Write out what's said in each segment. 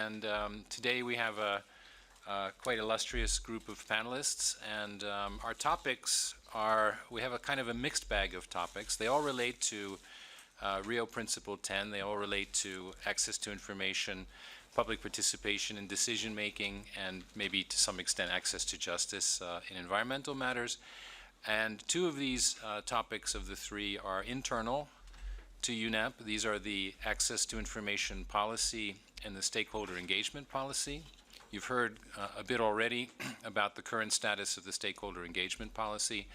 and today we have a quite illustrious group of panelists, and our topics are, we have a kind of a mixed bag of topics. They all relate to Rio Principle 10, they all relate to access to information, public participation in decision making, and maybe to some extent access to justice in environmental matters. And two of these topics of the three are internal to UNEP. These are the access to information policy and the stakeholder engagement policy. You've heard a bit already about the current status of the stakeholder engagement policy,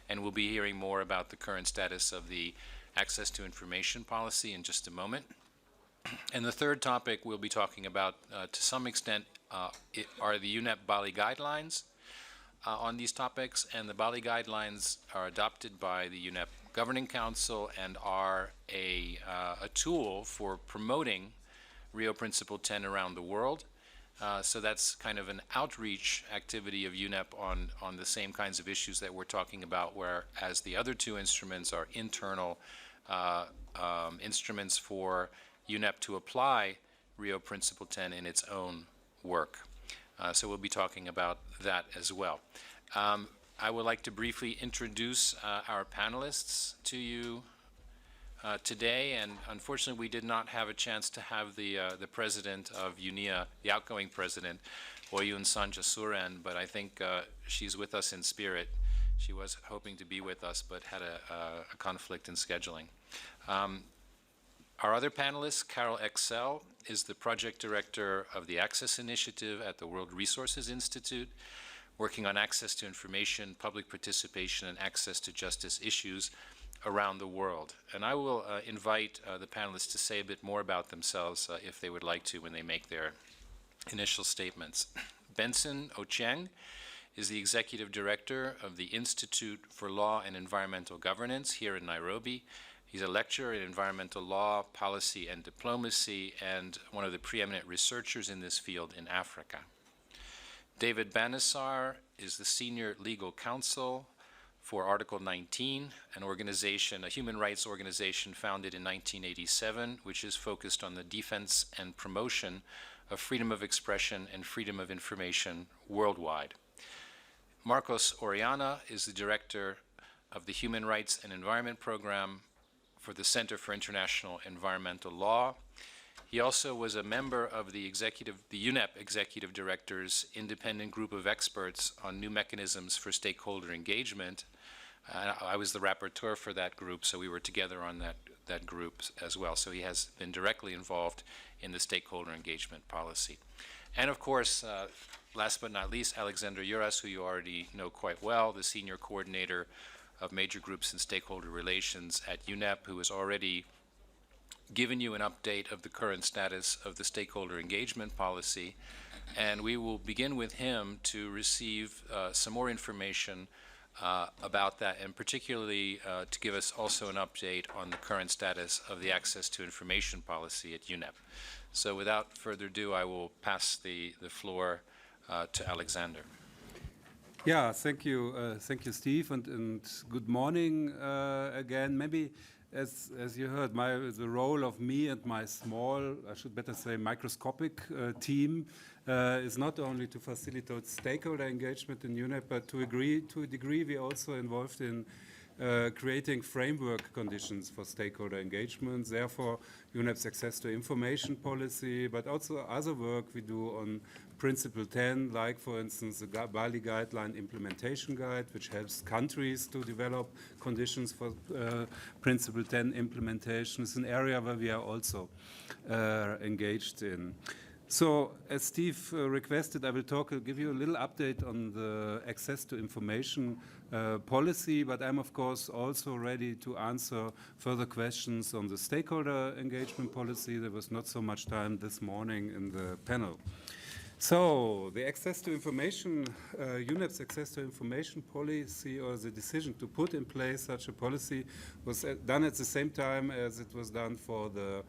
and we'll be hearing more about the current status of the access to information policy in just a moment. And the third topic we'll be talking about to some extent are the UNEP Bali guidelines on these topics, and the Bali guidelines are adopted by the UNEP Governing Council and are a tool for promoting Rio Principle 10 around the world. So that's kind of an outreach activity of UNEP on the same kinds of issues that we're talking about, whereas the other two instruments are internal instruments for UNEP to apply Rio Principle 10 in its own work. So we'll be talking about that as well. I would like to briefly introduce our panelists to you today, and unfortunately we did not have a chance to have the president of UNIA, the outgoing president, Oyun Sanjasuren, but I think she's with us in spirit. She was hoping to be with us but had a conflict in scheduling. Our other panelist, Carol Excel, is the project director of the Access Initiative at the World Resources Institute, working on access to information, public participation, and access to justice issues around the world. And I will invite the panelists to say a bit more about themselves if they would like to when they make their initial statements. Benson Ochieng is the executive director of the Institute for Law and Environmental Governance here in Nairobi. He's a lecturer in environmental law, policy, and diplomacy, and one of the preeminent researchers in this field in Africa. David Banissar is the senior legal counsel for Article 19, an organization, a human rights organization founded in 1987, which is focused on the defense and promotion of freedom of expression and freedom of information worldwide. Marcos Oriana is the director of the Human Rights and Environment Program for the Center for International Environmental Law. He also was a member of the UNEP Executive Director's independent group of experts on new mechanisms for stakeholder engagement. I was the rapporteur for that group, so we were together on that group as well. So he has been directly involved in the stakeholder engagement policy. And of course, last but not least, Alexander Uras, who you already know quite well, the senior coordinator of major groups and stakeholder relations at UNEP, who has already given you an update of the current status of the stakeholder engagement policy. And we will begin with him to receive some more information about that, and particularly to give us also an update on the current status of the access to information policy at UNEP. So without further ado, I will pass the floor to Alexander. Yeah, thank you, Steve, and good morning again. Maybe, as you heard, the role of me and my small, I should better say microscopic team is not only to facilitate stakeholder engagement in UNEP, but to a degree we are also involved in creating framework conditions for stakeholder engagement. Therefore, UNEP's access to information policy, but also other work we do on Principle 10, like, for instance, the Bali Guideline Implementation Guide, which helps countries to develop conditions for Principle 10 implementation. It's an area where we are also engaged in. So, as Steve requested, I will give you a little update on the access to information policy, but I'm of course also ready to answer further questions on the stakeholder engagement policy. There was not so much time this morning in the panel. So, the access to information, UNEP's access to information policy, or the decision to put in place such a policy, was done at the same time as it was done for the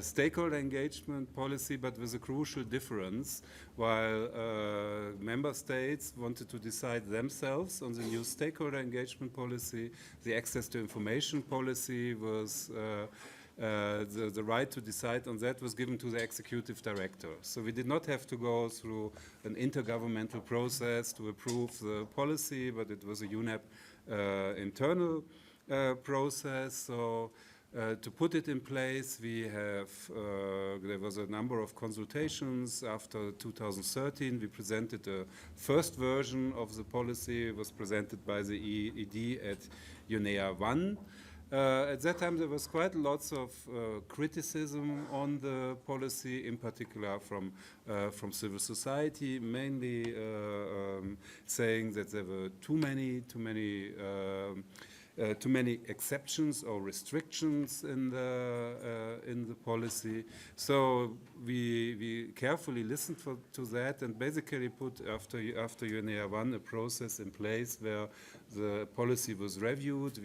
stakeholder engagement policy, but with a crucial difference. While member states wanted to decide themselves on the new stakeholder engagement policy, the access to information policy was the right to decide on that was given to the executive director. So we did not have to go through an intergovernmental process to approve the policy, but it was a UNEP internal process. So to put it in place, we have, there was a number of consultations. After 2013, we presented the first version of the policy. It was presented by the EED at UNEA 1. At that time, there was quite lots of criticism on the policy, in particular from civil society, mainly saying that there were too many exceptions or restrictions in the policy. So we carefully listened to that and basically put after UNEA 1 a process in place where the policy was reviewed.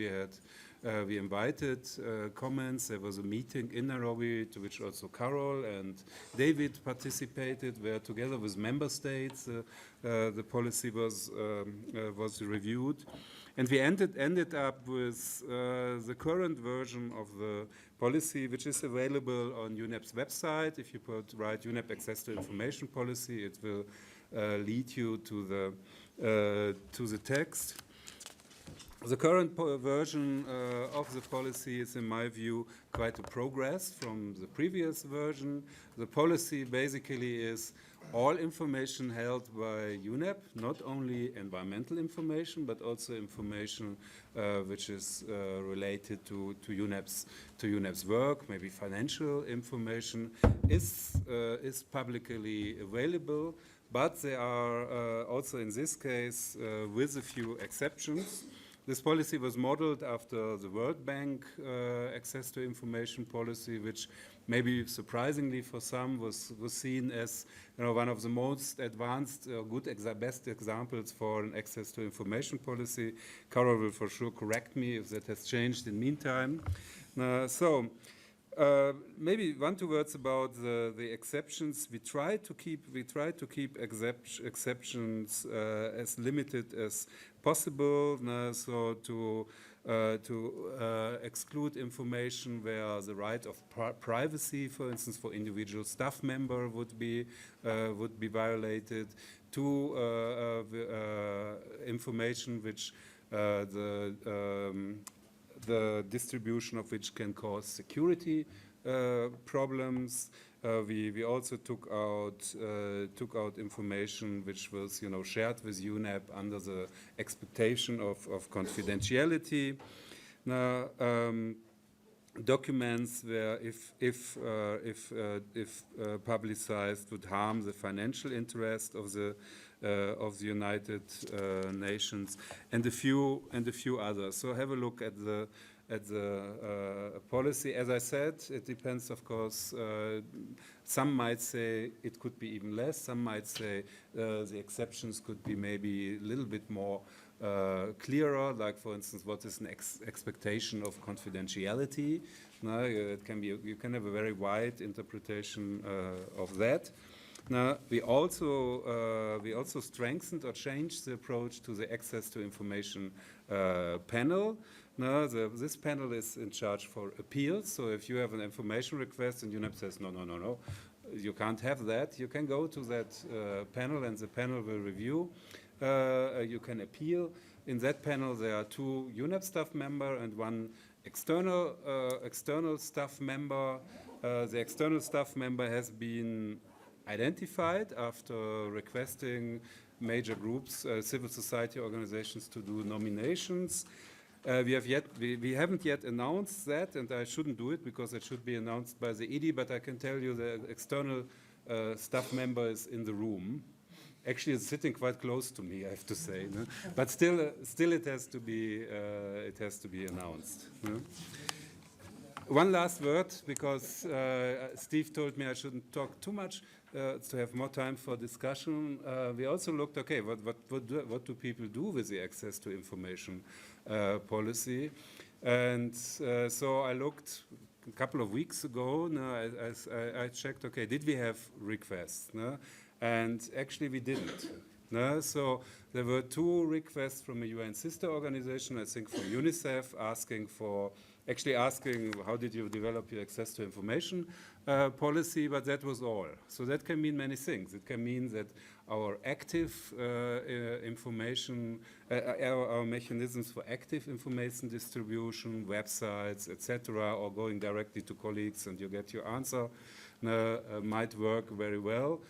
We invited comments. There was a meeting in Nairobi to which also Carol and David participated, where together with member states the policy was reviewed. And we ended up with the current version of the policy, which is available on UNEP's website. If you write UNEP Access to Information Policy, it will lead you to the text. The current version of the policy is, in my view, quite a progress from the previous version. The policy basically is all information held by UNEP, not only environmental information, but also information which is related to UNEP's work, maybe financial information, is publicly available. But there are also in this case, with a few exceptions. This policy was modeled after the World Bank access to information policy, which maybe surprisingly for some was seen as one of the most advanced, best examples for an access to information policy. Carol will for sure correct me if that has changed in the meantime. Maybe one, two words about the exceptions. We try to keep exceptions as limited as possible. So to exclude information where the right of privacy, for instance, for individual staff member would be violated. To information which the distribution of which can cause security problems. We also took out information which was shared with UNEP under the expectation of confidentiality. Now, documents where if publicized would harm the financial interest of the United Nations, and a few others. So have a look at the policy. As I said, it depends, of course. Some might say it could be even less. Some might say the exceptions could be maybe a little bit more clearer, like, for instance, what is an expectation of confidentiality. No, it can be, you can have a very wide interpretation of that. Now, we also strengthened or changed the approach to the access to information panel. Now, this panel is in charge for appeals. So if you have an information request and UNEP says, no, you can't have that, you can go to that panel and the panel will review. You can appeal. In that panel, there are 2 UNEP staff members and 1 external staff member. The external staff member has been identified after requesting major groups, civil society organizations, to do nominations. We haven't yet announced that, and I shouldn't do it because it should be announced by the ED, but I can tell you the external staff member is in the room. Actually, it's sitting quite close to me, I have to say. No? But still, it has to be announced. No? One last word, because Steve told me I shouldn't talk too much to have more time for discussion. We also looked, okay, what do people do with the access to information policy? And so I looked a couple of weeks ago. I checked, okay, did we have requests? No? And actually we didn't. No? So there were 2 requests from a UN sister organization, I think from UNICEF, asking for actually asking how did you develop your access to information policy, but that was all. So that can mean many things. It can mean that our active information, our mechanisms for active information distribution, websites, etc., or going directly to colleagues and you get your answer might work very well.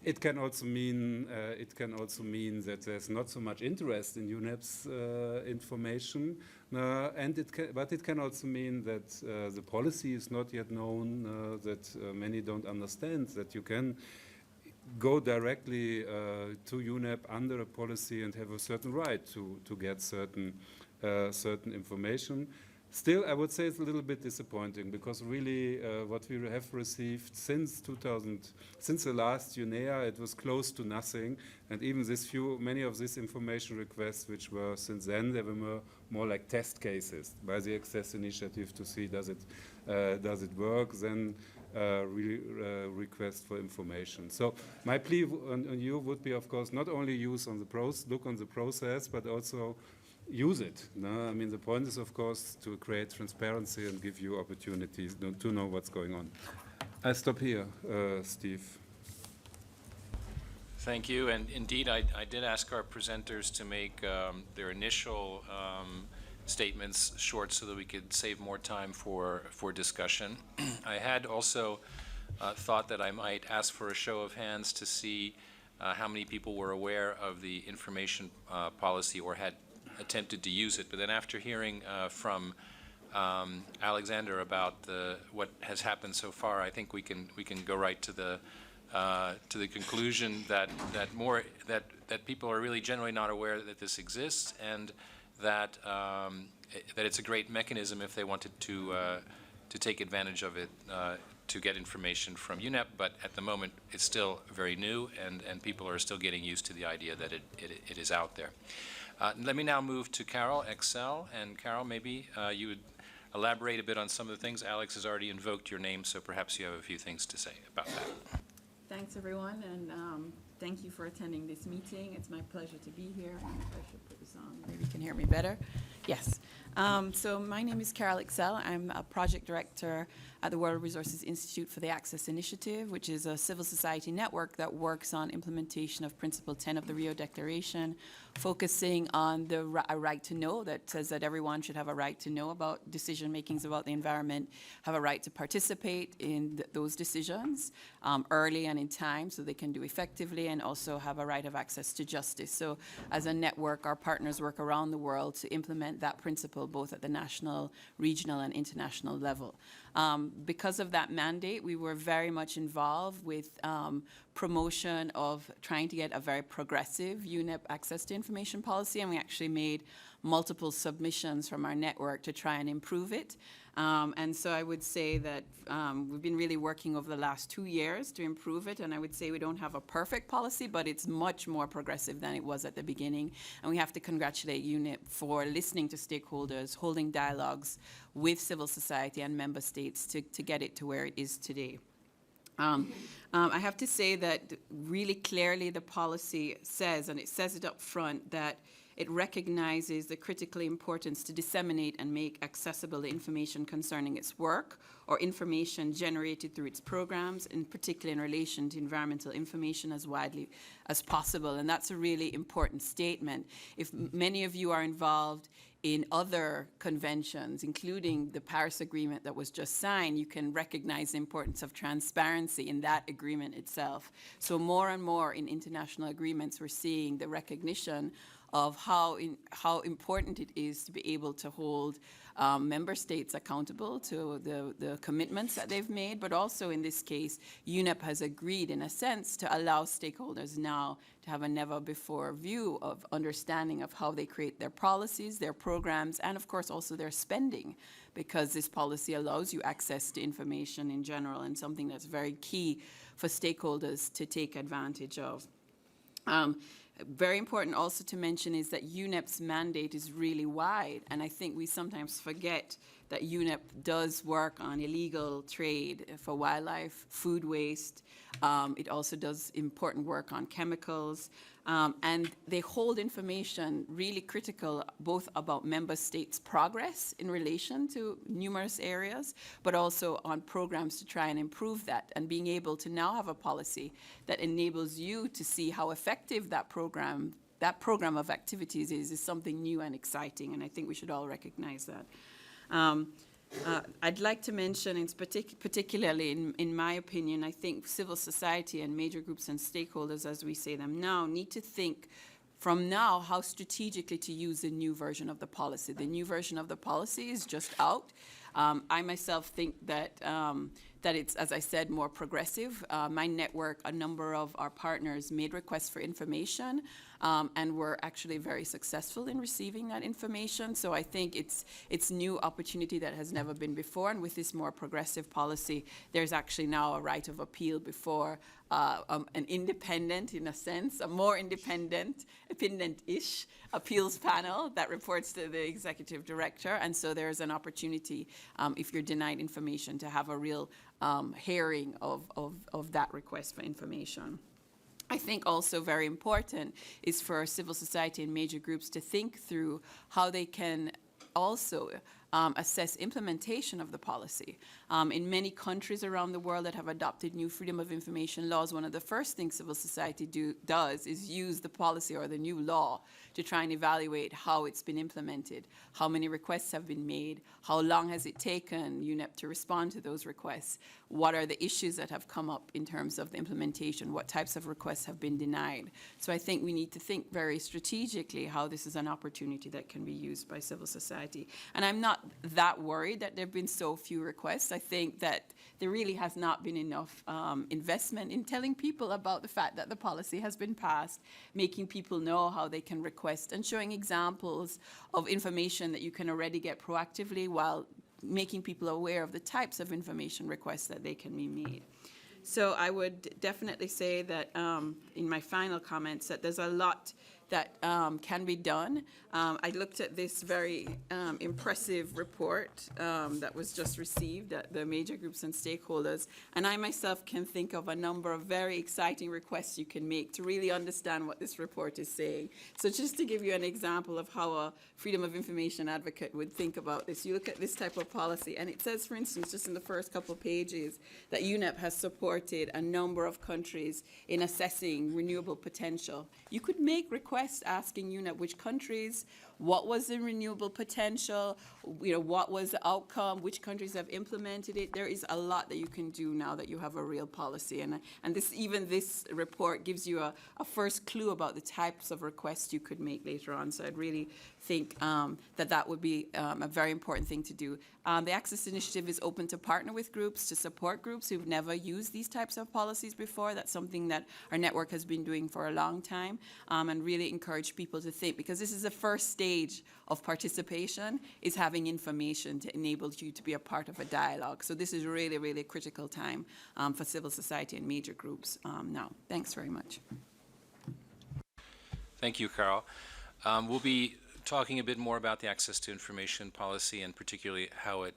It can also mean that there's not so much interest in UNEP's information, but it can also mean that the policy is not yet known, that many don't understand that you can go directly to UNEP under a policy and have a certain right to get certain information. Still, I would say it's a little bit disappointing because really what we have received since the last UNEA, it was close to nothing. And even many of these information requests, which were since then, they were more like test cases by the Access Initiative to see does it work, then request for information. So my plea on you would be, of course, not only look on the process, but also use it. No? I mean, the point is, of course, to create transparency and give you opportunities to know what's going on. I stop here, Steve. Thank you. And indeed, I did ask our presenters to make their initial statements short so that we could save more time for discussion. I had also thought that I might ask for a show of hands to see how many people were aware of the information policy or had attempted to use it. But then after hearing from Alexander about what has happened so far, I think we can go right to the conclusion that people are really generally not aware that this exists, and that it's a great mechanism if they wanted to take advantage of it to get information from UNEP. But at the moment, it's still very new, and people are still getting used to the idea that it is out there. Let me now move to Carol, Excel. And Carol, maybe you would elaborate a bit on some of the things. Alex has already invoked your name, so perhaps you have a few things to say about that. Thanks, everyone, and thank you for attending this meeting. It's my pleasure to be here. I should put this on. Maybe you can hear me better. Yes. So my name is Carol Excel. I'm a project director at the World Resources Institute for the Access Initiative, which is a civil society network that works on implementation of Principle 10 of the Rio Declaration, focusing on a right to know that says that everyone should have a right to know about decision makings about the environment, have a right to participate in those decisions early and in time so they can do effectively, and also have a right of access to justice. So as a network, our partners work around the world to implement that principle both at the national, regional, and international level. Because of that mandate, we were very much involved with promotion of trying to get a very progressive UNEP access to information policy, and we actually made multiple submissions from our network to try and improve it. And so I would say that we've been really working over the last 2 years to improve it, and I would say we don't have a perfect policy, but it's much more progressive than it was at the beginning. And we have to congratulate UNEP for listening to stakeholders, holding dialogues with civil society and member states to get it to where it is today. I have to say that really clearly the policy says, and it says it up front, that it recognizes the critical importance to disseminate and make accessible the information concerning its work or information generated through its programs, in particular in relation to environmental information, as widely as possible. And that's a really important statement. If many of you are involved in other conventions, including the Paris Agreement that was just signed, you can recognize the importance of transparency in that agreement itself. So more and more in international agreements, we're seeing the recognition of how important it is to be able to hold member states accountable to the commitments that they've made, but also in this case, UNEP has agreed in a sense to allow stakeholders now to have a never-before view of understanding of how they create their policies, their programs, and of course also their spending, because this policy allows you access to information in general, and something that's very key for stakeholders to take advantage of. Very important also to mention is that UNEP's mandate is really wide, and I think we sometimes forget that UNEP does work on illegal trade for wildlife, food waste. It also does important work on chemicals, And they hold information really critical, both about member states' progress in relation to numerous areas, but also on programs to try and improve that, and being able to now have a policy that enables you to see how effective that program of activities is something new and exciting, and I think we should all recognize that. I'd like to mention, particularly in my opinion, I think civil society and major groups and stakeholders, as we say them now, need to think from now how strategically to use the new version of the policy. The new version of the policy is just out. I myself think that it's, as I said, more progressive. My network, a number of our partners made requests for information, and were actually very successful in receiving that information. So I think it's new opportunity that has never been before, and with this more progressive policy, there's actually now a right of appeal before an independent, in a sense, a more independent-ish appeals panel that reports to the executive director. And so there's an opportunity, if you're denied information, to have a real hearing of that request for information. I think also very important is for civil society and major groups to think through how they can also assess implementation of the policy. In many countries around the world that have adopted new freedom of information laws, one of the first things civil society does is use the policy or the new law to try and evaluate how it's been implemented, how many requests have been made, how long has it taken UNEP to respond to those requests, what are the issues that have come up in terms of the implementation, what types of requests have been denied. So I think we need to think very strategically how this is an opportunity that can be used by civil society. And I'm not that worried that there have been so few requests. I think that there really has not been enough investment in telling people about the fact that the policy has been passed, making people know how they can request, and showing examples of information that you can already get proactively, while making people aware of the types of information requests that they can be made. So I would definitely say that in my final comments that there's a lot that can be done. I looked at this very impressive report that was just received at the major groups and stakeholders, and I myself can think of a number of very exciting requests you can make to really understand what this report is saying. So just to give you an example of how a freedom of information advocate would think about this, you look at this type of policy, and it says, for instance, just in the first couple pages, that UNEP has supported a number of countries in assessing renewable potential. You could make requests asking UNEP which countries, what was the renewable potential, what was the outcome, which countries have implemented it. There is a lot that you can do now that you have a real policy. And this report gives you a first clue about the types of requests you could make later on. So I'd really think that would be a very important thing to do. The Access Initiative is open to partner with groups, to support groups who've never used these types of policies before. That's something that our network has been doing for a long time, and really encourage people to think, because this is the first stage of participation, is having information to enable you to be a part of a dialogue. So this is really, really a critical time for civil society and major groups now. Thanks very much. Thank you, Carol. We'll be talking a bit more about the access to information policy, and particularly how it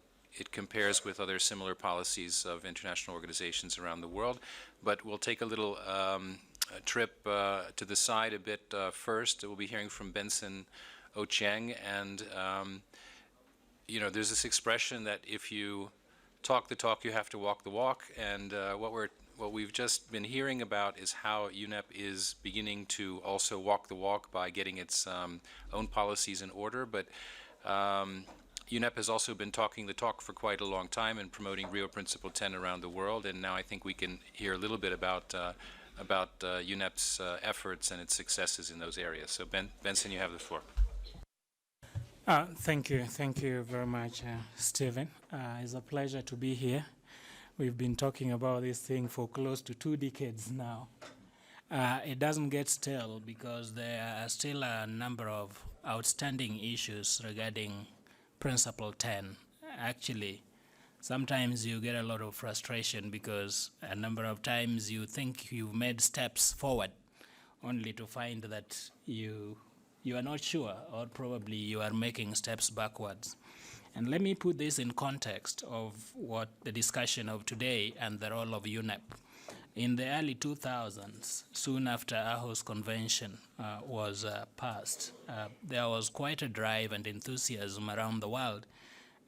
compares with other similar policies of international organizations around the world. But we'll take a little trip to the side a bit first. We'll be hearing from Benson Ochieng, and there's this expression that if you talk the talk, you have to walk the walk, and what we've just been hearing about is how UNEP is beginning to also walk the walk by getting its own policies in order. But UNEP has also been talking the talk for quite a long time and promoting Rio Principle 10 around the world, and now I think we can hear a little bit about UNEP's efforts and its successes in those areas. So Benson, you have the floor. Thank you very much, Stephen. It's a pleasure to be here. We've been talking about this thing for close to 2 decades now. It doesn't get stale because there are still a number of outstanding issues regarding Principle 10. Actually, sometimes you get a lot of frustration because a number of times you think you've made steps forward only to find that you are not sure, or probably you are making steps backwards. And let me put this in context of what the discussion of today and the role of UNEP In the early 2000s, soon after Aarhus Convention was passed, there was quite a drive and enthusiasm around the world,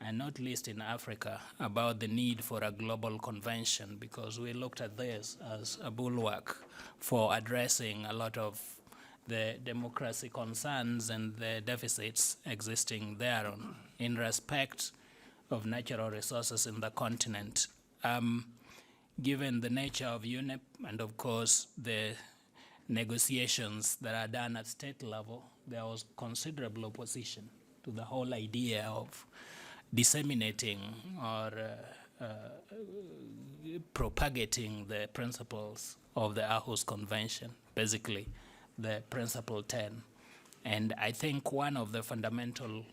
and not least in Africa, about the need for a global convention, because we looked at this as a bulwark for addressing a lot of the democracy concerns and the deficits existing thereon in respect of natural resources in the continent. Given the nature of UNEP and of course the negotiations that are done at state level, there was considerable opposition to the whole idea of disseminating or propagating the principles of the Aarhus Convention, basically the Principle 10. And I think one of the fundamental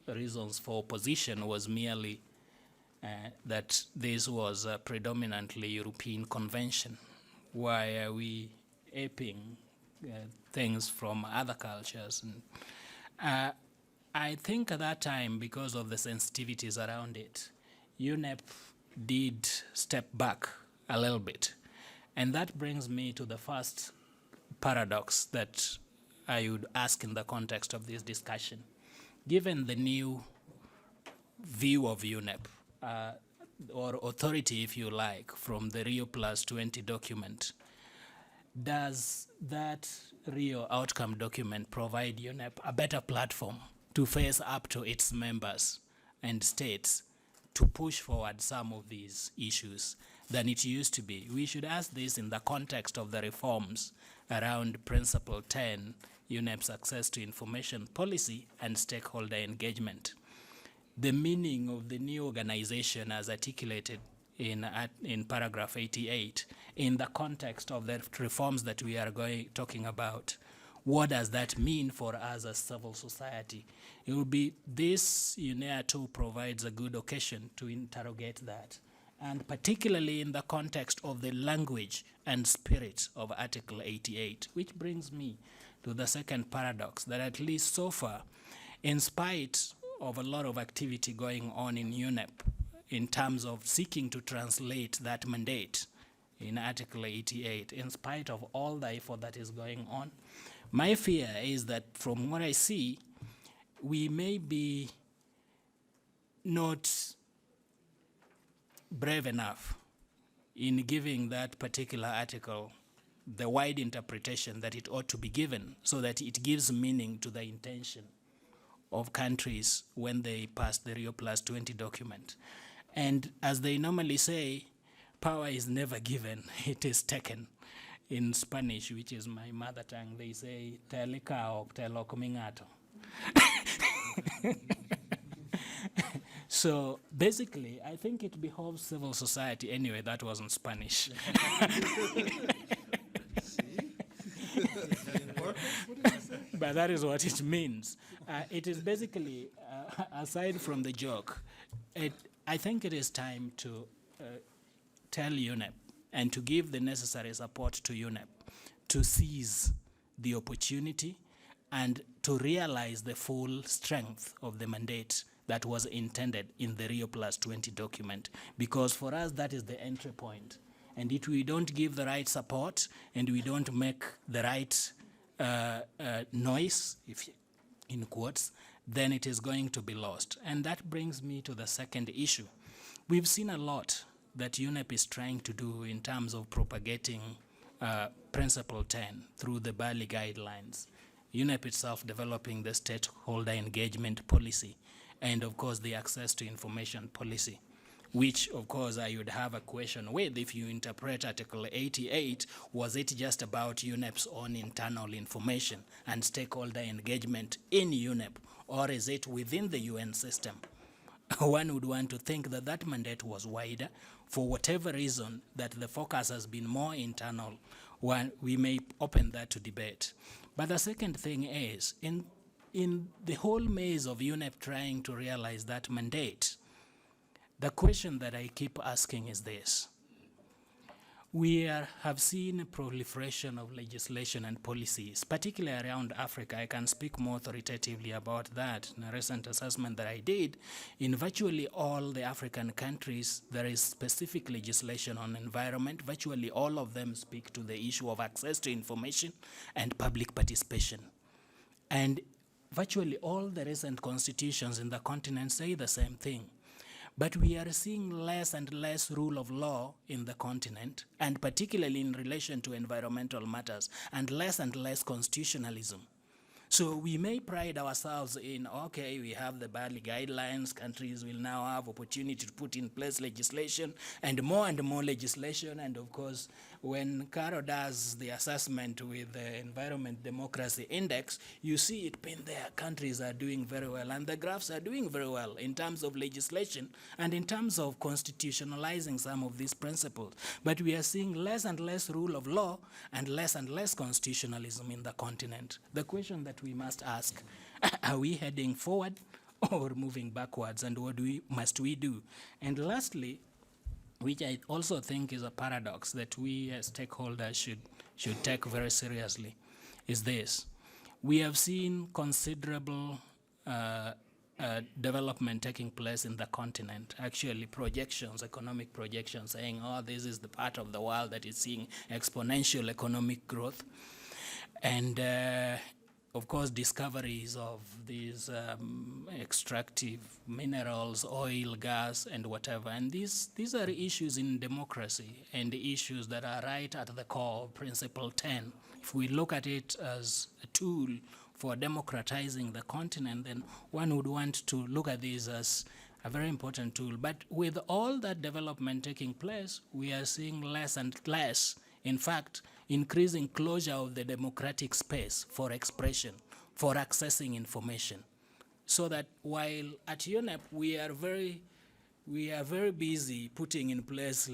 reasons for opposition was merely that this was a predominantly European convention. Why are we aping things from other cultures? And, I think at that time, because of the sensitivities around it, UNEP did step back a little bit. And that brings me to the first paradox that I would ask in the context of this discussion. Given the new view of UNEP, or authority, if you like, from the Rio Plus 20 document, does that Rio outcome document provide UNEP a better platform to face up to its members and states to push forward some of these issues than it used to be? We should ask this in the context of the reforms around Principle 10, UNEP's access to information policy and stakeholder engagement. The meaning of the new organization as articulated in paragraph 88, in the context of the reforms that we are talking about, what does that mean for us as civil society? It will be this UNEA 2 provides a good occasion to interrogate that, and particularly in the context of the language and spirit of Article 88, which brings me to the second paradox, that at least so far, in spite of a lot of activity going on in UNEP in terms of seeking to translate that mandate in Article 88, in spite of all the effort that is going on, my fear is that from what I see, we may be not brave enough in giving that particular article the wide interpretation that it ought to be given, so that it gives meaning to the intention of countries when they pass the Rio Plus 20 document. And as they normally say, power is never given, it is taken. In Spanish, which is my mother tongue, they say, "Telicao, telocomingato." So basically, I think it behoves civil society. Anyway, that wasn't Spanish. But that is what it means. It is basically, aside from the joke, I think it is time to tell UNEP and to give the necessary support to UNEP to seize the opportunity and to realize the full strength of the mandate that was intended in the Rio Plus 20 document. Because for us, that is the entry point. And if we don't give the right support and we don't make the right noise, if in quotes, then it is going to be lost. And that brings me to the second issue. We've seen a lot that UNEP is trying to do in terms of propagating Principle 10 through the Bali guidelines. UNEP itself developing the stakeholder engagement policy, and of course the access to information policy, which of course I would have a question with if you interpret Article 88, was it just about UNEP's own internal information and stakeholder engagement in UNEP, or is it within the UN system? One would want to think that that mandate was wider. For whatever reason, that the focus has been more internal, we may open that to debate. But the second thing is, in the whole maze of UNEP trying to realize that mandate, the question that I keep asking is this. have seen a proliferation of legislation and policies, particularly around Africa. I can speak more authoritatively about that. In a recent assessment that I did, in virtually all the African countries, there is specific legislation on environment. Virtually all of them speak to the issue of access to information and public participation. And virtually all the recent constitutions in the continent say the same thing. But we are seeing less and less rule of law in the continent, and particularly in relation to environmental matters, and less constitutionalism. So we may pride ourselves in, okay, we have the Bali guidelines, countries will now have opportunity to put in place legislation, and more legislation, and of course, when Caro does the assessment with the Environment Democracy Index, you see it pinned there. Countries are doing very well, and the graphs are doing very well in terms of legislation and in terms of constitutionalizing some of these principles. But we are seeing less and less rule of law and less constitutionalism in the continent. The question that we must ask, are we heading forward or moving backwards, and what must we do? And lastly, which I also think is a paradox that we as stakeholders should take very seriously, is this. We have seen considerable development taking place in the continent. Actually, projections, economic projections, saying, oh, this is the part of the world that is seeing exponential economic growth. And of course, discoveries of these extractive minerals, oil, gas, and whatever. And these are issues in democracy and issues that are right at the core of Principle 10. If we look at it as a tool for democratizing the continent, then one would want to look at this as a very important tool. But with all that development taking place, we are seeing less and less. In fact, increasing closure of the democratic space for expression, for accessing information. So that while at UNEP we are very busy putting in place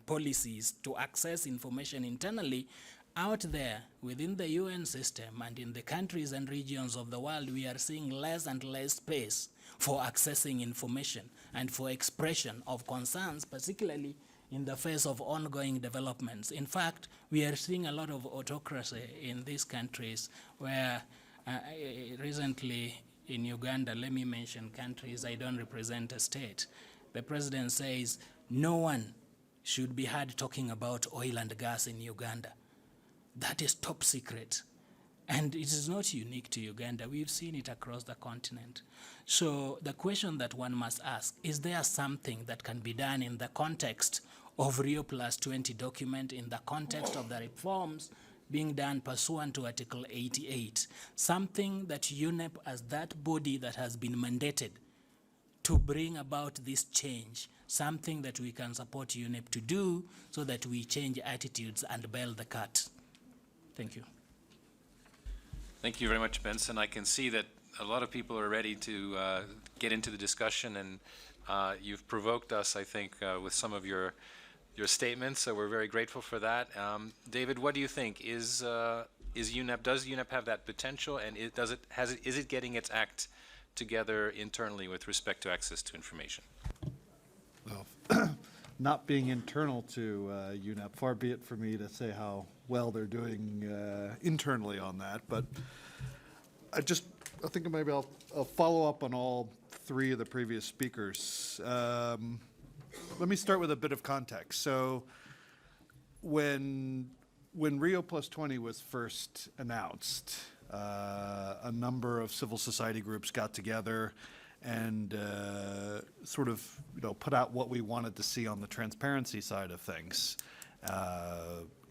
policies to access information internally, out there within the UN system and in the countries and regions of the world, we are seeing less and less space for accessing information and for expression of concerns, particularly in the face of ongoing developments. In fact, we are seeing a lot of autocracy in these countries where recently in Uganda, let me mention countries, I don't represent a state. The president says no one should be heard talking about oil and gas in Uganda. That is top secret. And it is not unique to Uganda. We've seen it across the continent. So the question that one must ask, is there something that can be done in the context of Rio Plus 20 document, in the context of the reforms being done pursuant to Article 88, something that UNEP as that body that has been mandated to bring about this change, something that we can support UNEP to do so that we change attitudes and bail the cat. Thank you. Thank you very much, Benson. I can see that a lot of people are ready to get into the discussion, and you've provoked us, I think, with some of your statements, so we're very grateful for that. David, what do you think? Does UNEP have that potential, and is it getting its act together internally with respect to access to information? Well, not being internal to UNEP, far be it for me to say how well they're doing internally on that, but I think maybe I'll follow up on all three of the previous speakers. Let me start with a bit of context. So when Rio Plus 20 was first announced, a number of civil society groups got together and sort of put out what we wanted to see on the transparency side of things.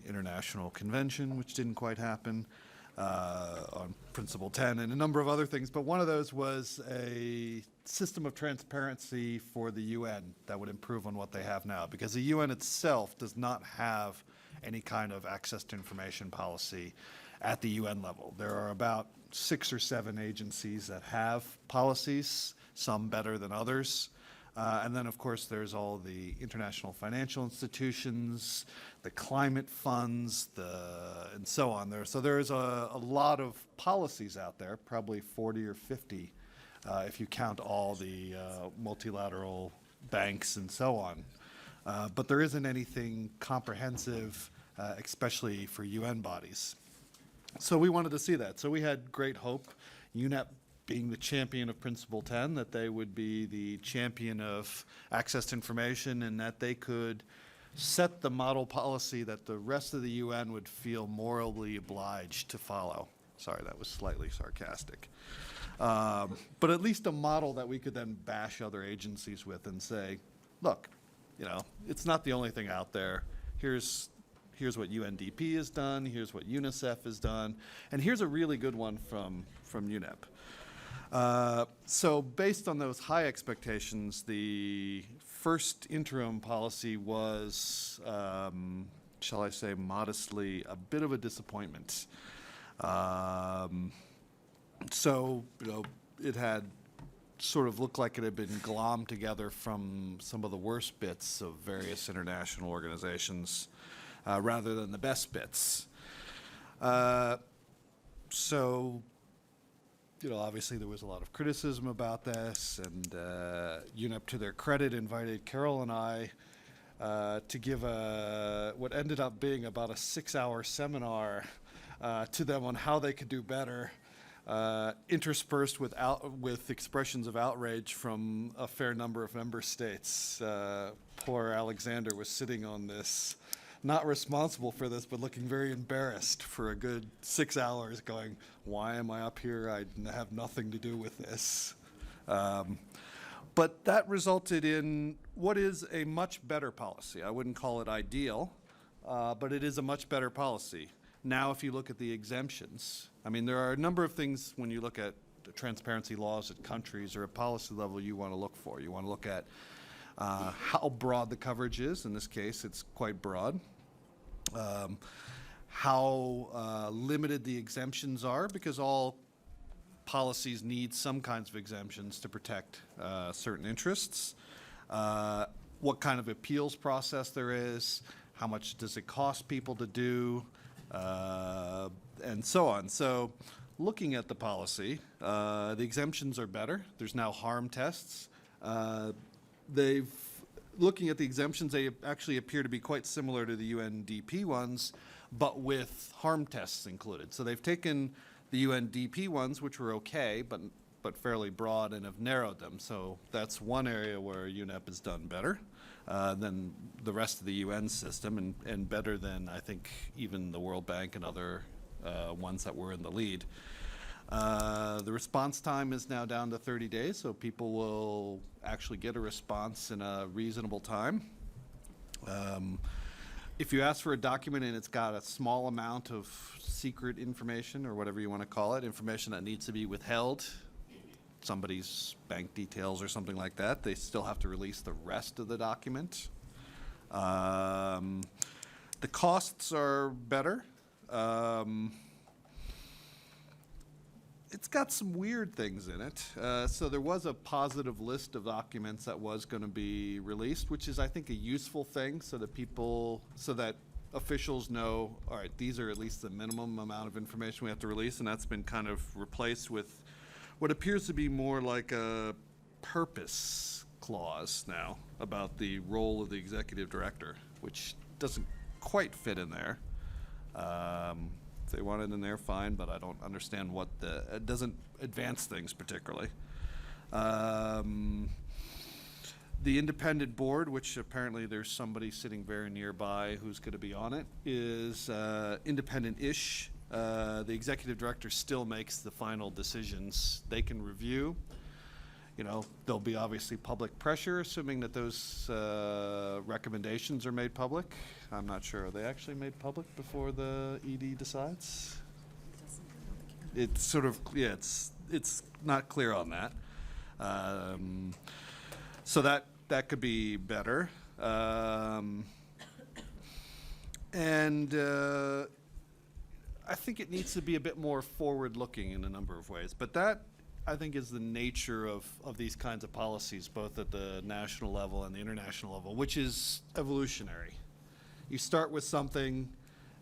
International Convention, which didn't quite happen, on Principle 10, and a number of other things. But one of those was a system of transparency for the UN that would improve on what they have now, because the UN itself does not have any kind of access to information policy at the UN level. There are about 6 or 7 agencies that have policies, some better than others. And then, of course, there's all the international financial institutions, the climate funds, and so on. So there's a lot of policies out there, probably 40 or 50, if you count all the multilateral banks and so on. But there isn't anything comprehensive, especially for UN bodies. So we wanted to see that. So we had great hope, UNEP being the champion of Principle 10, that they would be the champion of access to information and that they could set the model policy that the rest of the UN would feel morally obliged to follow. Sorry, that was slightly sarcastic. But at least a model that we could then bash other agencies with and say, look, it's not the only thing out there. Here's what UNDP has done, here's what UNICEF has done, and here's a really good one from UNEP. So based on those high expectations, the first interim policy was, shall I say, modestly, a bit of a disappointment. So, it had sort of looked like it had been glommed together from some of the worst bits of various international organizations, rather than the best bits. So, obviously there was a lot of criticism about this, and UNEP, to their credit, invited Carol and I to give what ended up being about a 6-hour seminar to them on how they could do better, interspersed with expressions of outrage from a fair number of member states. Poor Alexander was sitting on this, not responsible for this, but looking very embarrassed for a good 6 hours, going, why am I up here? I have nothing to do with this. But that resulted in what is a much better policy. I wouldn't call it ideal, but it is a much better policy. Now, if you look at the exemptions, there are a number of things when you look at the transparency laws at countries or at policy level you want to look for. You want to look at how broad the coverage is. In this case, it's quite broad. How limited the exemptions are, because all policies need some kinds of exemptions to protect certain interests. What kind of appeals process there is, how much does it cost people to do, and so on. So looking at the policy, the exemptions are better. There's now harm tests. Looking at the exemptions, they actually appear to be quite similar to the UNDP ones, but with harm tests included. So they've taken the UNDP ones, which were okay, but fairly broad, and have narrowed them. So that's one area where UNEP has done better than the rest of the UN system, and better than, I think, even the World Bank and other ones that were in the lead. The response time is now down to 30 days, so people will actually get a response in a reasonable time. If you ask for a document and it's got a small amount of secret information, or whatever you want to call it, information that needs to be withheld, somebody's bank details or something like that, they still have to release the rest of the document. The costs are better. It's got some weird things in it. So there was a positive list of documents that was going to be released, which is, I think, a useful thing, so that officials know, all right, these are at least the minimum amount of information we have to release, and that's been kind of replaced with what appears to be more like a purpose clause now about the role of the executive director, which doesn't quite fit in there. If they want it in there, fine, but I don't understand it doesn't advance things particularly. The independent board, which apparently there's somebody sitting very nearby who's going to be on it, is independent-ish. The executive director still makes the final decisions. They can review. There'll be obviously public pressure, assuming that those recommendations are made public. I'm not sure. Are they actually made public before the ED decides? It's sort of, yeah, it's not clear on that. So that could be better. And I think it needs to be a bit more forward-looking in a number of ways. But that, I think, is the nature of these kinds of policies, both at the national level and the international level, which is evolutionary. You start with something,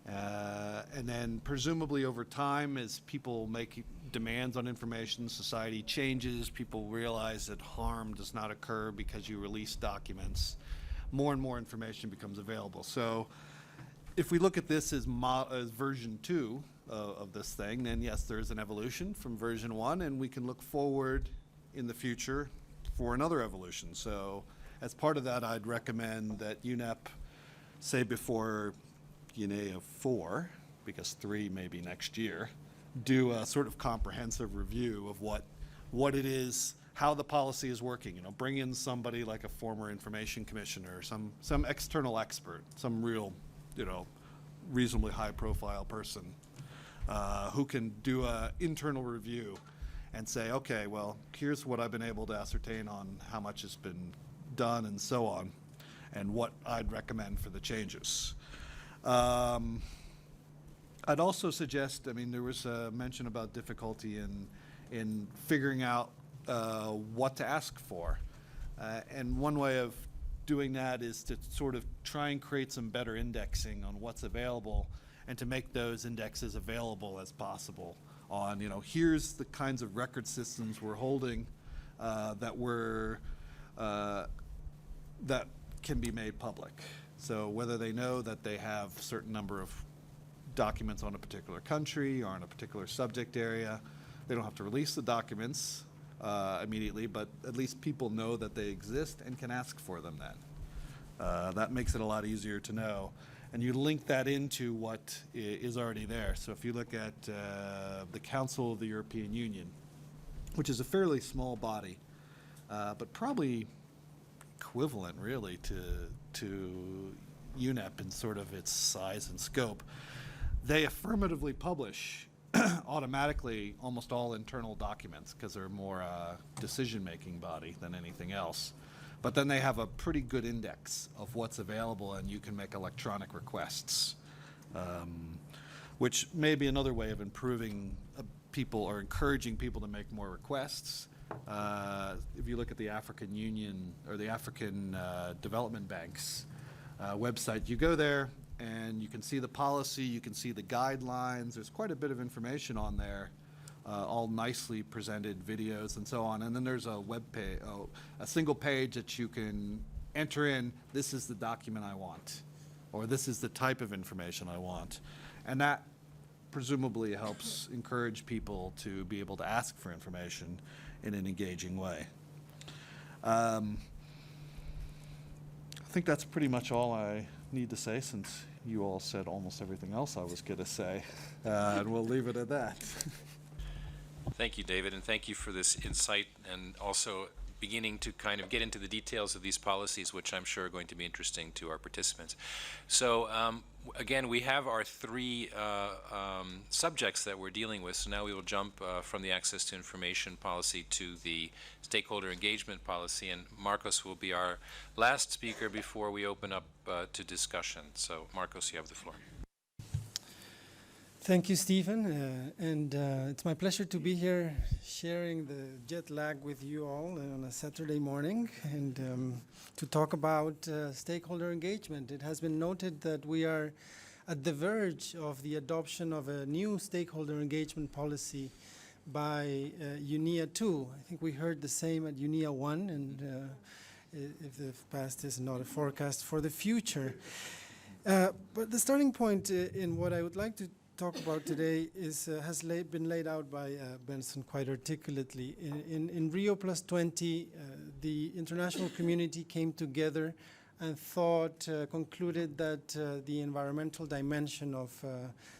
and then presumably over time, as people make demands on information, society changes, people realize that harm does not occur because you release documents. more and more information becomes available. So if we look at this as version 2 of this thing, then yes, there's an evolution from version 1, and we can look forward in the future for another evolution. So as part of that, I'd recommend that UNEP, say before UNEA 4, because 3 may be next year, do a sort of comprehensive review of what it is, how the policy is working. You know, bring in somebody like a former information commissioner, some external expert, some real, you know, reasonably high-profile person who can do an internal review and say, okay, well, here's what I've been able to ascertain on how much has been done and so on, and what I'd recommend for the changes. I'd also suggest, I mean, there was a mention about difficulty in figuring out what to ask for. And one way of doing that is to sort of try and create some better indexing on what's available and to make those indexes available as possible on, you know, here's the kinds of record systems we're holding that can be made public. So whether they know that they have a certain number of documents on a particular country or on a particular subject area, they don't have to release the documents immediately, but at least people know that they exist and can ask for them then. That makes it a lot easier to know. And you link that into what is already there. So if you look at the Council of the European Union, which is a fairly small body, but probably equivalent really to UNEP in sort of its size and scope, they affirmatively publish automatically almost all internal documents because they're more a decision-making body than anything else. But then they have a pretty good index of what's available, and you can make electronic requests, which may be another way of improving people or encouraging people to make more requests. If you look at the African Union or the African Development Bank's website, you go there and you can see the policy, you can see the guidelines. There's quite a bit of information on there, all nicely presented videos and so on. And then there's a web page, a single page that you can enter in, this is the document I want, or this is the type of information I want. And that presumably helps encourage people to be able to ask for information in an engaging way. I think that's pretty much all I need to say, since you all said almost everything else I was going to say, and we'll leave it at that. Thank you, David, and thank you for this insight and also beginning to kind of get into the details of these policies, which I'm sure are going to be interesting to our participants. So again, we have our 3 subjects that we're dealing with. So now we will jump from the access to information policy to the stakeholder engagement policy, and Marcos will be our last speaker before we open up to discussion. So Marcos, you have the floor. Thank you, Stephen, and it's my pleasure to be here sharing the jet lag with you all on a Saturday morning and to talk about stakeholder engagement. It has been noted that we are at the verge of the adoption of a new stakeholder engagement policy by UNEA 2. I think we heard the same at UNEA 1, and if the past is not a forecast for the future. But the starting point in what I would like to talk about today is been laid out by Benson quite articulately. In Rio Plus 20, the international community came together and concluded that the environmental dimension of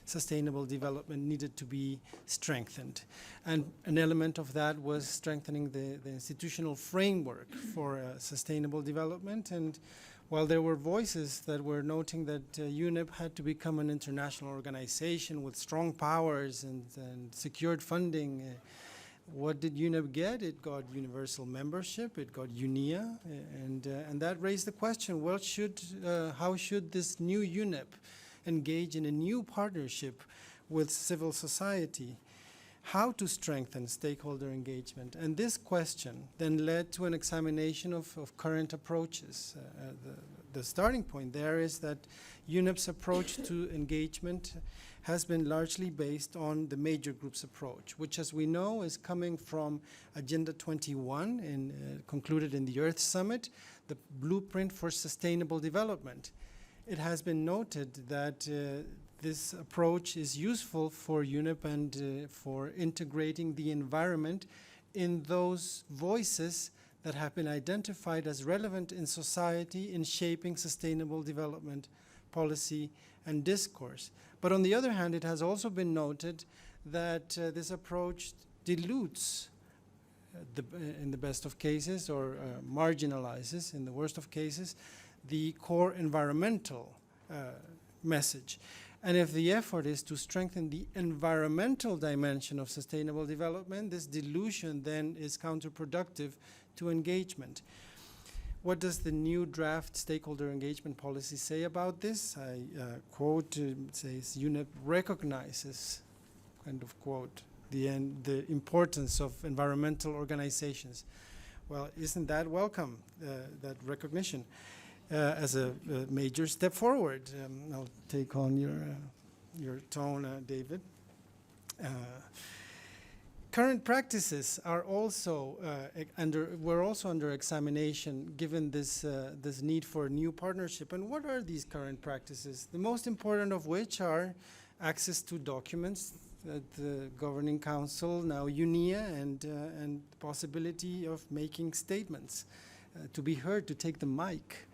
sustainable development needed to be strengthened. And an element of that was strengthening the institutional framework for sustainable development. And while there were voices that were noting that UNEP had to become an international organization with strong powers and secured funding, what did UNEP get? It got universal membership, it got UNEA, and that raised the question, well, how should this new UNEP engage in a new partnership with civil society? How to strengthen stakeholder engagement? And this question then led to an examination of current approaches. the starting point there is that UNEP's approach to engagement has been largely based on the major groups approach, which, as we know, is coming from Agenda 21, concluded in the Earth Summit, the blueprint for sustainable development. It has been noted that this approach is useful for UNEP and for integrating the environment in those voices that have been identified as relevant in society in shaping sustainable development policy and discourse. But on the other hand, it has also been noted that this approach dilutes, in the best of cases, or marginalizes, in the worst of cases, the core environmental message. And if the effort is to strengthen the environmental dimension of sustainable development, this dilution then is counterproductive to engagement. What does the new draft stakeholder engagement policy say about this? I quote, it says, UNEP recognizes, kind of quote, the importance of environmental organizations. Well, isn't that welcome, that recognition, as a major step forward? I'll take on your tone, David. Current practices are also were also under examination given this need for new partnership. And what are these current practices? The most important of which are access to documents at the Governing Council, now UNIA, and the possibility of making statements, to be heard, to take the mic.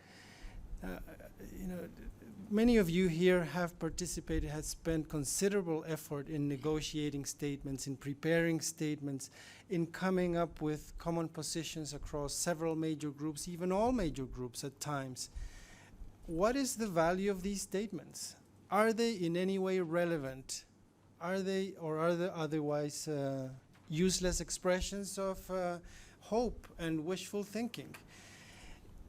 Many of you here have participated, have spent considerable effort in negotiating statements, in preparing statements, in coming up with common positions across several major groups, even all major groups at times. What is the value of these statements? Are they in any way relevant? Are they, or are they otherwise useless expressions of hope and wishful thinking?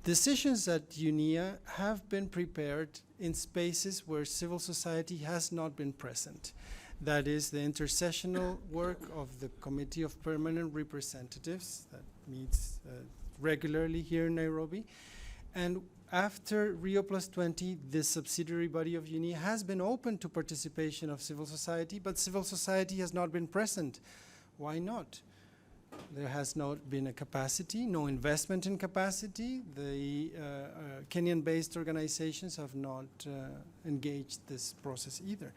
Decisions at UNIA have been prepared in spaces where civil society has not been present. That is the intercessional work of the Committee of Permanent Representatives that meets regularly here in Nairobi. And after Rio+20, this subsidiary body of UNIA has been open to participation of civil society, but civil society has not been present. Why not? There has not been a capacity, no investment in capacity. The Kenyan-based organizations have not engaged this process either.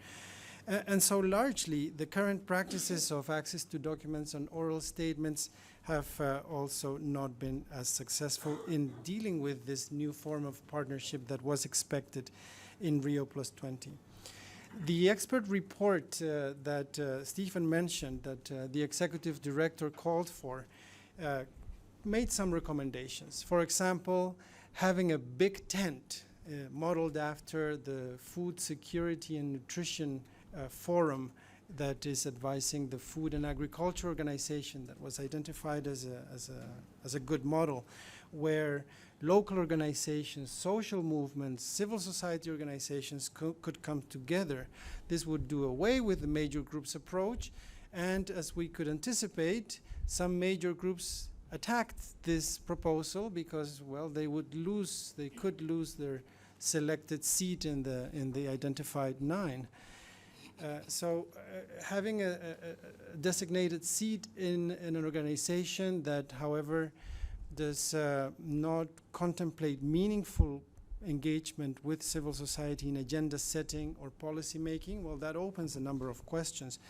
And so largely, the current practices of access to documents and oral statements have also not been as successful in dealing with this new form of partnership that was expected in Rio+20. The expert report that Stephen mentioned, that the executive director called for, made some recommendations. For example, having a big tent modeled after the Food Security and Nutrition Forum that is advising the Food and Agriculture Organization that was identified as a good model, where local organizations, social movements, civil society organizations could come together. This would do away with the major groups approach, and as we could anticipate, some major groups attacked this proposal because, well, they could lose their selected seat in the identified 9. So having a designated seat in an organization that, however, does not contemplate meaningful engagement with civil society in agenda setting or policy making, well, that opens a number of questions.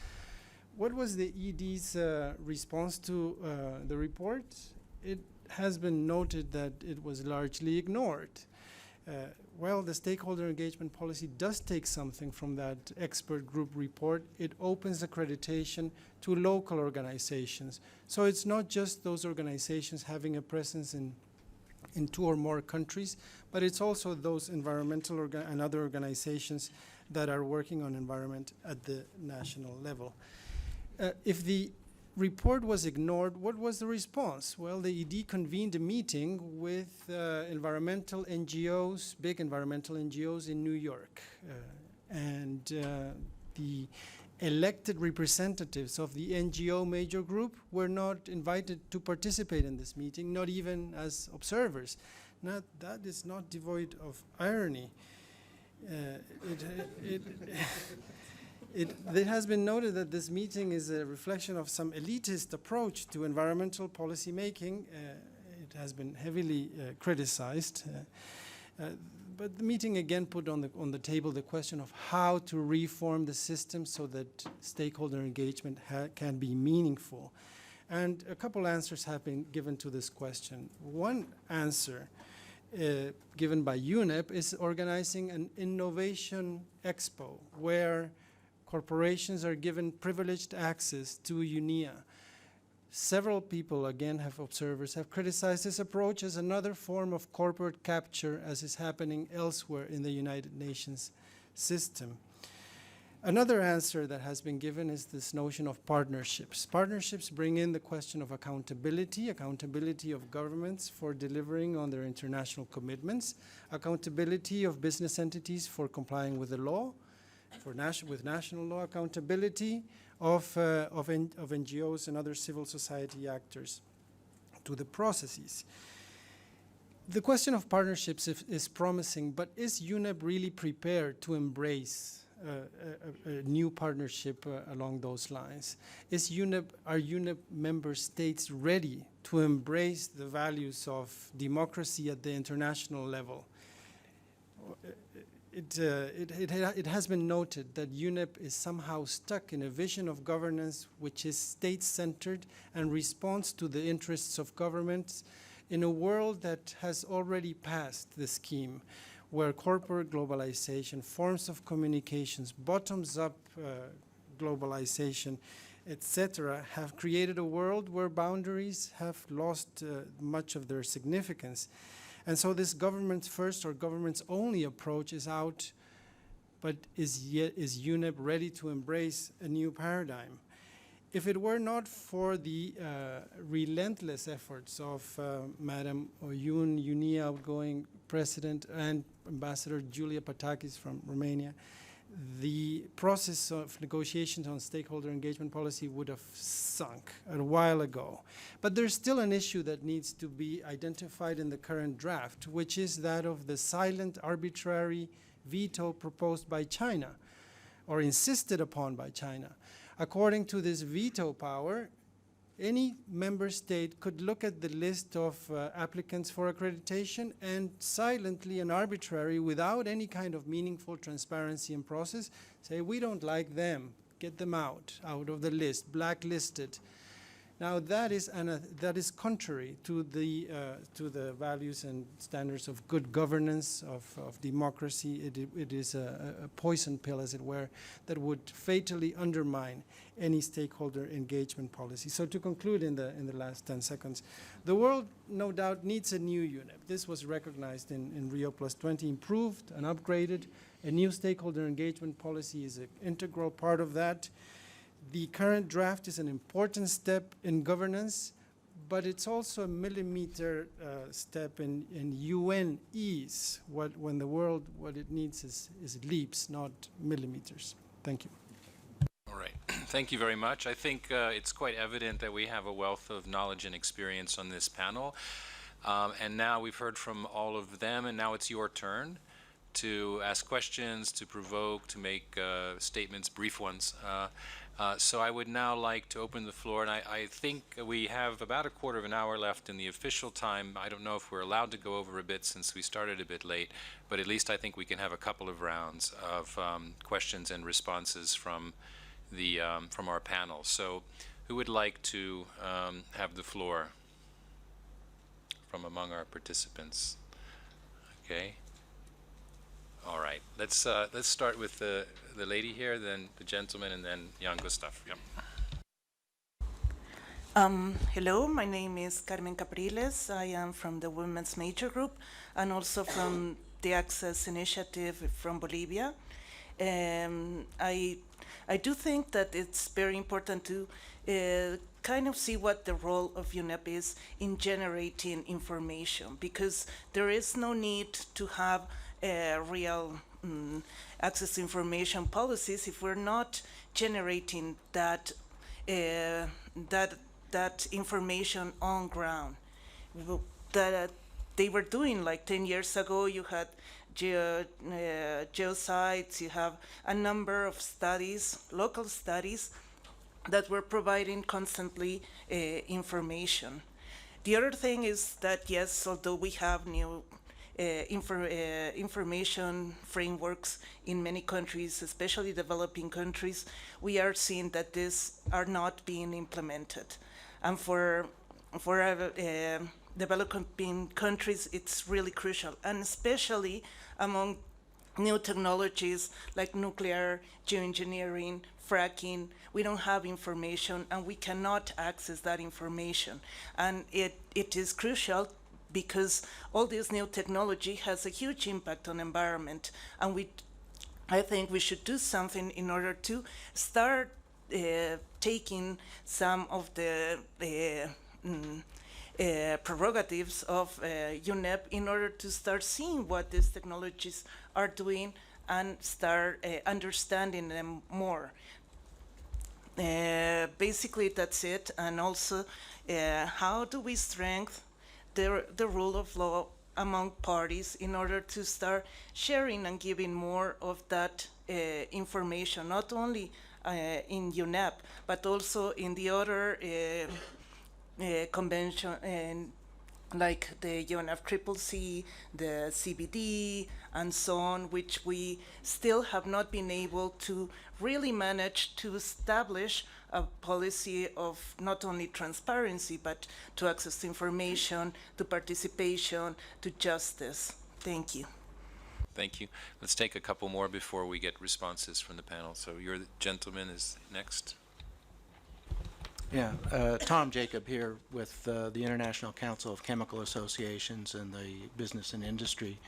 What was the ED's response to the report? It has been noted that it was largely ignored. Well, the stakeholder engagement policy does take something from that expert group report. It opens accreditation to local organizations. So it's not just those organizations having a presence in 2 or more countries, but it's also those environmental and other organizations that are working on environment at the national level. If the report was ignored, what was the response? Well, the ED convened a meeting with environmental NGOs, big environmental NGOs in New York. And the elected representatives of the NGO major group were not invited to participate in this meeting, not even as observers. that is not devoid of irony. It has been noted that this meeting is a reflection of some elitist approach to environmental policy making. It has been heavily criticized. But the meeting again put on the table the question of how to reform the system so that stakeholder engagement can be meaningful. And a couple answers have been given to this question. One answer given by UNEP is organizing an innovation expo where corporations are given privileged access to UNEA. Several people, again, observers, have criticized this approach as another form of corporate capture, as is happening elsewhere in the United Nations system. Another answer that has been given is this notion of partnerships. Partnerships bring in the question of accountability of governments for delivering on their international commitments, accountability of business entities for complying with the law, with national law, accountability of NGOs and other civil society actors to the processes. The question of partnerships is promising, but is UNEP really prepared to embrace a new partnership along those lines? Are UNEP member states ready to embrace the values of democracy at the international level? It has been noted that UNEP is somehow stuck in a vision of governance which is state-centered and responds to the interests of governments in a world that has already passed the scheme, where corporate globalization, forms of communications, bottoms-up globalization, etc., have created a world where boundaries have lost much of their significance. And so this government first or government's only approach is out, but is UNEP ready to embrace a new paradigm? If it were not for the relentless efforts of Madam Oyun, UNEA outgoing president, and Ambassador Julia Patakis from Romania, the process of negotiations on stakeholder engagement policy would have sunk a while ago. But there's still an issue that needs to be identified in the current draft, which is that of the silent, arbitrary veto proposed by China, or insisted upon by China. According to this veto power, any member state could look at the list of applicants for accreditation and silently and arbitrarily, without any kind of meaningful transparency and process, say, we don't like them, get them out of the list, blacklisted. Now that is contrary to the values and standards of good governance, of democracy. It is a poison pill, as it were, that would fatally undermine any stakeholder engagement policy. So to conclude in the last 10 seconds, the world no doubt needs a new UNEP. This was recognized in Rio +20, improved and upgraded. A new stakeholder engagement policy is an integral part of that. The current draft is an important step in governance, but it's also a millimeter step in UN ease. When the world, what it needs is leaps, not millimeters. Thank you. All right. Thank you very much. I think it's quite evident that we have a wealth of knowledge and experience on this panel. And now we've heard from all of them, and now it's your turn to ask questions, to provoke, to make statements, brief ones. So I would now like to open the floor, and I think we have about a quarter of an hour left in the official time. I don't know if we're allowed to go over a bit since we started a bit late, but at least I think we can have a couple of rounds of questions and responses from our panel. So who would like to have the floor from among our participants? Okay. All right. Let's start with the lady here, then the gentleman, and then Jan Gustav. Yep. Hello, my name is Carmen Capriles. I am from the Women's Major Group and also from the Access Initiative from Bolivia. I do think that it's very important to kind of see what the role of UNEP is in generating information, because there is no need to have real access to information policies if we're not generating that information on ground. That they were doing. Like 10 years ago, you had geosites, you have a number of studies, local studies, that were providing constantly information. The other thing is that, yes, although we have new information frameworks in many countries, especially developing countries, we are seeing that these are not being implemented. And for developing countries, it's really crucial, and especially among new technologies like nuclear, geoengineering, fracking. We don't have information, and we cannot access that information. And it is crucial because all this new technology has a huge impact on environment, and I think we should do something in order to start taking some of the prerogatives of UNEP in order to start seeing what these technologies are doing and start understanding them more. Basically, that's it. And also, how do we strengthen the rule of law among parties in order to start sharing and giving more of that information, not only in UNEP, but also in the other convention, and like the UNFCCC, the CBD, and so on, which we still have not been able to really manage to establish a policy of not only transparency, but to access to information, to participation, to justice. Thank you. Thank you. Let's take a couple more before we get responses from the panel. So your gentleman is next. Yeah, Tom Jacob here with the International Council of Chemical Associations and the Business and Industry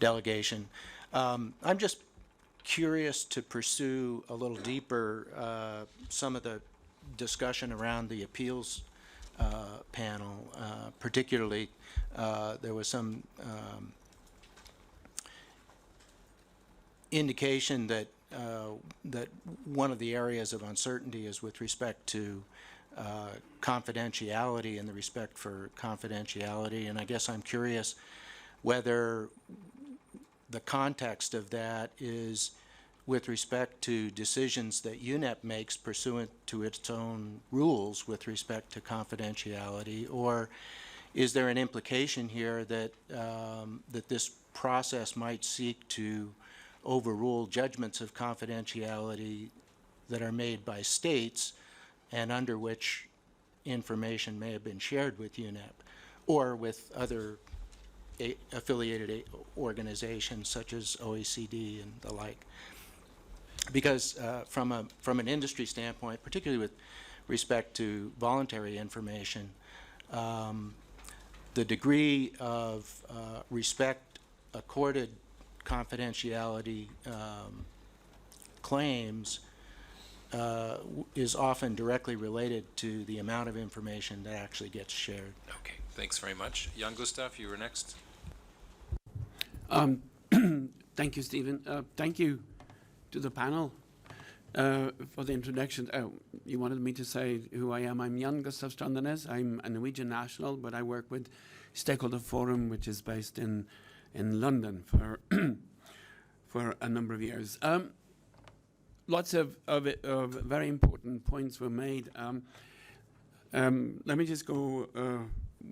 Delegation. I'm just curious to pursue a little deeper some of the discussion around the appeals panel. Particularly, there was some indication that that one of the areas of uncertainty is with respect to confidentiality and the respect for confidentiality. And I guess I'm curious whether the context of that is with respect to decisions that UNEP makes pursuant to its own rules with respect to confidentiality, or is there an implication here that that this process might seek to overrule judgments of confidentiality that are made by states and under which information may have been shared with UNEP or with other affiliated organizations such as OECD and the like? Because from an industry standpoint, particularly with respect to voluntary information, the degree of respect accorded confidentiality claims is often directly related to the amount of information that actually gets shared. Okay, thanks very much. Jan Gustav, you were next. Thank you, Stephen. Thank you to the panel for the introduction. You wanted me to say who I am. I'm Jan Gustav Strandenes. I'm a Norwegian national, but I work with Stakeholder Forum, which is based in London for for a number of years. Lots of very important points were made. Let me just go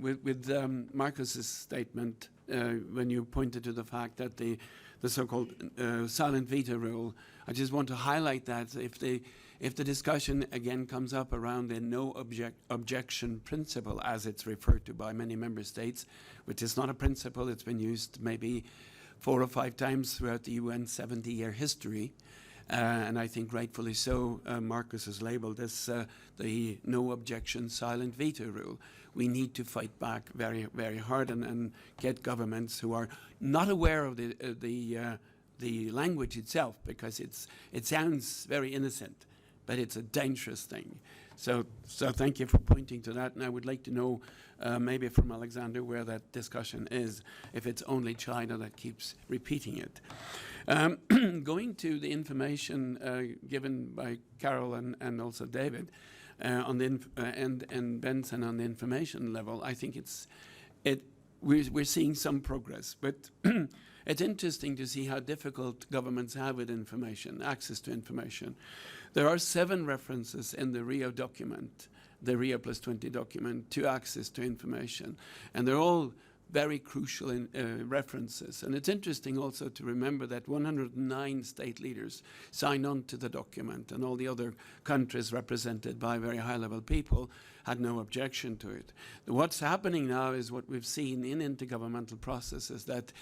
with Marcus's statement when you pointed to the fact that the so-called silent veto rule. I just want to highlight that if the discussion again comes up around the no objection principle, as it's referred to by many member states, which is not a principle, it's been used maybe 4 or 5 times throughout the UN 70-year history. And I think rightfully so, Marcus has labeled this the no objection silent veto rule. We need to fight back very, very hard and get governments who are not aware of the language itself, because it sounds very innocent, but it's a dangerous thing. So thank you for pointing to that, and I would like to know maybe from Alexander where that discussion is, if it's only China that keeps repeating it. Going to the information given by Carol and also David on the and Benson on the information level, I think we're seeing some progress. But it's interesting to see how difficult governments have with information, access to information. There are 7 references in the Rio document, the Rio +20 document, to access to information. And they're all very crucial references. And it's interesting also to remember that 109 state leaders signed on to the document, and all the other countries represented by very high-level people had no objection to it. What's happening now is what we've seen in intergovernmental processes, that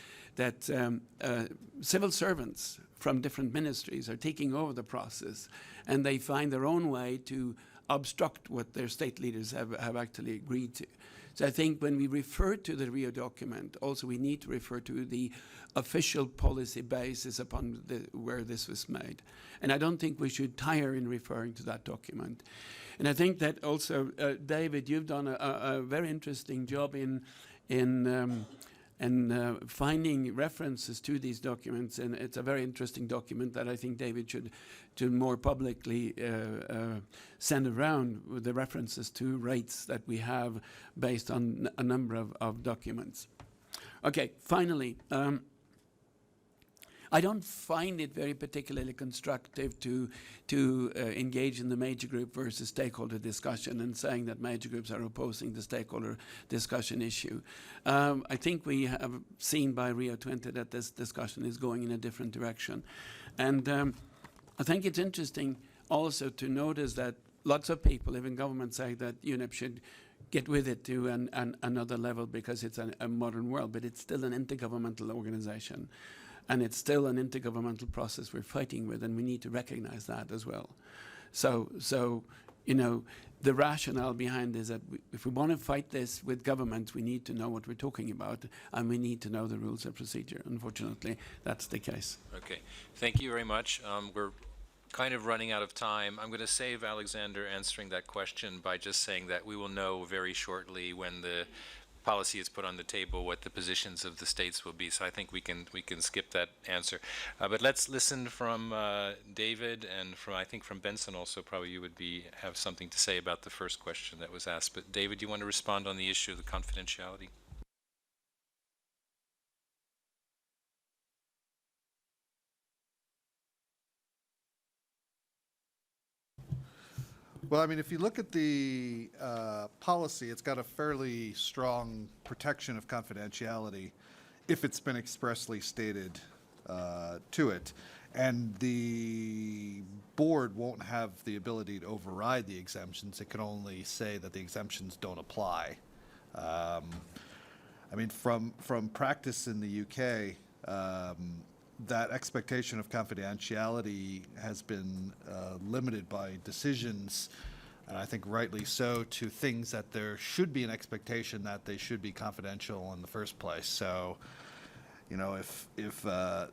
civil servants from different ministries are taking over the process, and they find their own way to obstruct what their state leaders have actually agreed to. So I think when we refer to the Rio document, also we need to refer to the official policy basis upon where this was made. And I don't think we should tire in referring to that document. And I think that also, David, you've done a very interesting job in finding references to these documents, and it's a very interesting document that I think David should more publicly send around, with the references to rates that we have based on a number of documents. Okay, finally, I don't find it very particularly constructive to engage in the major group versus stakeholder discussion and saying that major groups are opposing the stakeholder discussion issue. I think we have seen by Rio 20 that this discussion is going in a different direction. And I think it's interesting also to notice that lots of people, even governments, say that UNEP should get with it to another level because it's a modern world, but it's still an intergovernmental organization. And it's still an intergovernmental process we're fighting with, and we need to recognize that as well. So you know, the rationale behind is that if we want to fight this with governments, we need to know what we're talking about, and we need to know the rules of procedure. Unfortunately, that's the case. Okay, thank you very much. We're kind of running out of time. I'm going to save Alexander answering that question by just saying that we will know very shortly when the policy is put on the table what the positions of the states will be. So I think we can skip that answer. But let's listen from David, and I think from Benson also. Probably you would have something to say about the first question that was asked. But David, do you want to respond on the issue of the confidentiality? Well, I mean, if you look at the policy, it's got a fairly strong protection of confidentiality if it's been expressly stated to it. And the board won't have the ability to override the exemptions. It can only say that the exemptions don't apply. I mean, from practice in the UK, that expectation of confidentiality has been limited by decisions, and I think rightly so, to things that there should be an expectation that they should be confidential in the first place. So, you know, if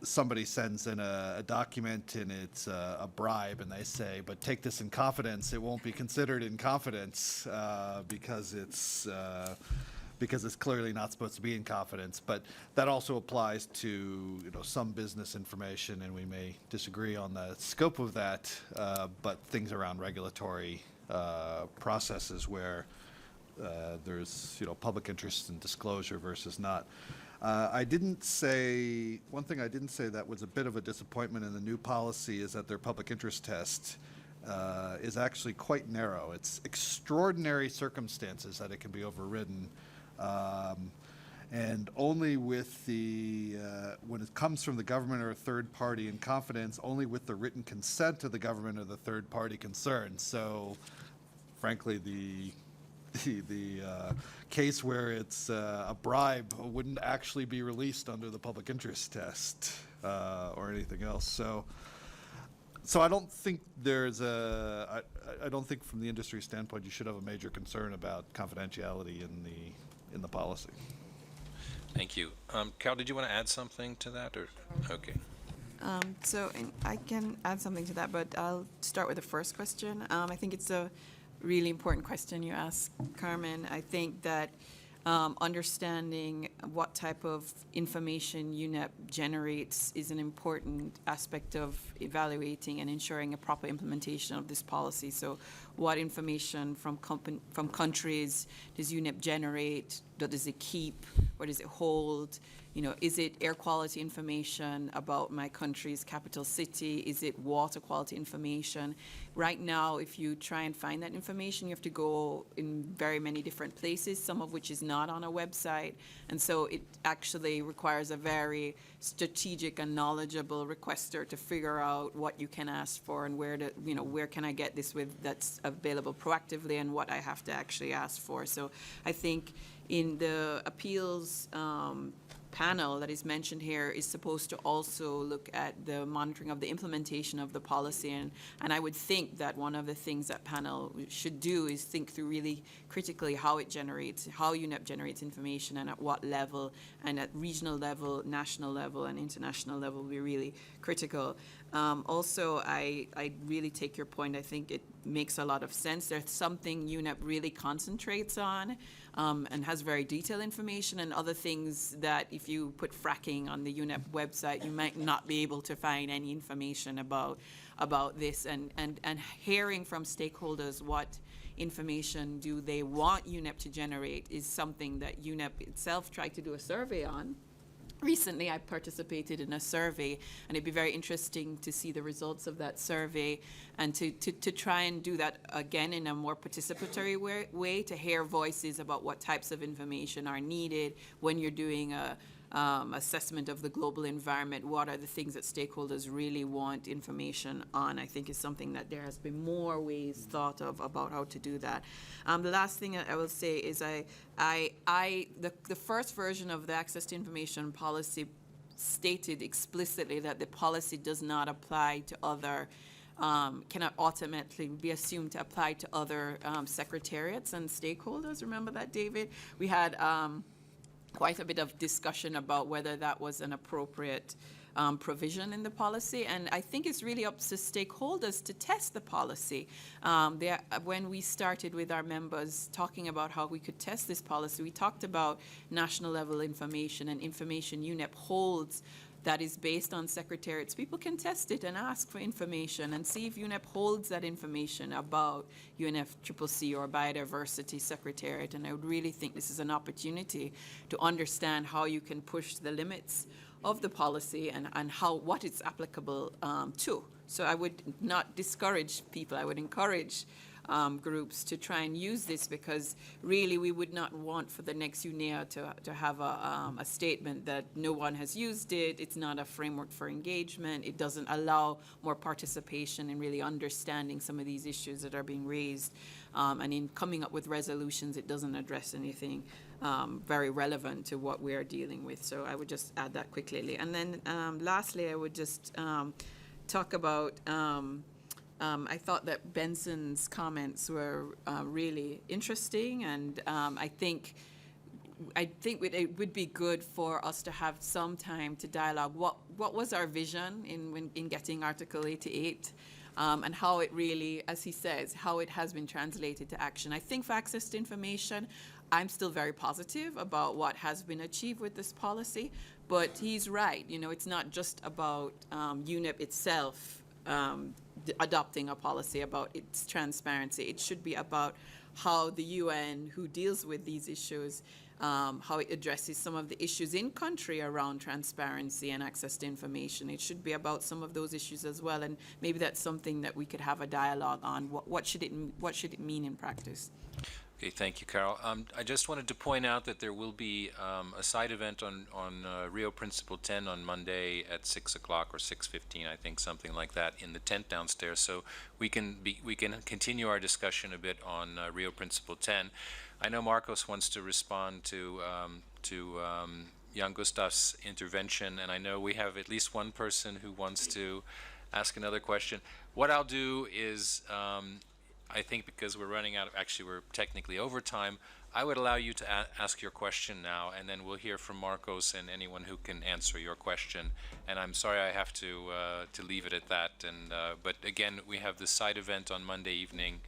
somebody sends in a document and it's a bribe, and they say, but take this in confidence, it won't be considered in confidence because it's clearly not supposed to be in confidence. But that also applies to, you know, some business information, and we may disagree on the scope of that, but things around regulatory processes where there's, you know, public interest in disclosure versus not. I didn't say, one thing I didn't say that was a bit of a disappointment in the new policy is that their public interest test is actually quite narrow. It's extraordinary circumstances that it can be overridden. And only with the, when it comes from the government or a third party in confidence, only with the written consent of the government or the third party concerned. So, frankly, the case where it's a bribe wouldn't actually be released under the public interest test or anything else. So I don't think there's I don't think from the industry standpoint you should have a major concern about confidentiality in the policy. Thank you. Carol, did you want to add something to that, or okay? And I can add something to that, but I'll start with the first question. I think it's a really important question you asked, Carmen. I think that understanding what type of information UNEP generates is an important aspect of evaluating and ensuring a proper implementation of this policy. So what information from countries does UNEP generate? What does it keep? What does it hold? You know, is it air quality information about my country's capital city? Is it water quality information? Right now, if you try and find that information, you have to go in very many different places, some of which is not on a website. And so it actually requires a very strategic and knowledgeable requester to figure out what you can ask for and where to, you know, where can I get this with that's available proactively and what I have to actually ask for. So I think in the appeals panel that is mentioned here is supposed to also look at the monitoring of the implementation of the policy, and I would think that one of the things that panel should do is think through really critically how it generates, how UNEP generates information and at what level, and at regional level, national level, and international level will be really critical. Also, I really take your point. I think it makes a lot of sense. There's something UNEP really concentrates on and has very detailed information, and other things that if you put fracking on the UNEP website, you might not be able to find any information about this. And hearing from stakeholders what information do they want UNEP to generate is something that UNEP itself tried to do a survey on. Recently, I participated in a survey, and it'd be very interesting to see the results of that survey and to try and do that again in a more participatory way, to hear voices about what types of information are needed when you're doing a assessment of the global environment. What are the things that stakeholders really want information on? I think is something that there has been more ways thought of about how to do that. The last thing I will say is the first version of the Access to Information policy stated explicitly that the policy does not apply to other cannot ultimately be assumed to apply to other secretariats and stakeholders. Remember that, David? We had quite a bit of discussion about whether that was an appropriate provision in the policy, and I think it's really up to stakeholders to test the policy. When we started with our members talking about how we could test this policy, we talked about national level information and information UNEP holds that is based on secretariats. People can test it and ask for information and see if UNEP holds that information about UNFCCC or Biodiversity Secretariat. And I would really think this is an opportunity to understand how you can push the limits of the policy and what it's applicable to. So I would not discourage people. I would encourage groups to try and use this, because really we would not want for the next UNEA to have a statement that no one has used it, it's not a framework for engagement, it doesn't allow more participation in really understanding some of these issues that are being raised, and in coming up with resolutions it doesn't address anything very relevant to what we are dealing with. So I would just add that quickly. And then lastly, I would just talk about I thought that Benson's comments were really interesting, and I think it would be good for us to have some time to dialogue. What was our vision in getting Article 88, and how it really, as he says, how it has been translated to action. I think for access to information, I'm still very positive about what has been achieved with this policy, but he's right. You know, it's not just about UNEP itself adopting a policy about its transparency. It should be about how the UN, who deals with these issues, how it addresses some of the issues in country around transparency and access to information. It should be about some of those issues as well, and maybe that's something that we could have a dialogue on. What should it mean in practice? Okay, thank you, Carol. I just wanted to point out that there will be a side event on Rio Principle 10 on Monday at 6 o'clock or 6:15, I think, something like that, in the tent downstairs. So we can continue our discussion a bit on Rio Principle 10. I know Marcos wants to respond to Jan Gustav's intervention, and I know we have at least one person who wants to ask another question. What I'll do is, I think because we're running out of, actually we're technically over time, I would allow you to ask your question now, and then we'll hear from Marcos and anyone who can answer your question. And I'm sorry I have to leave it at that. And but again, we have this side event on Monday evening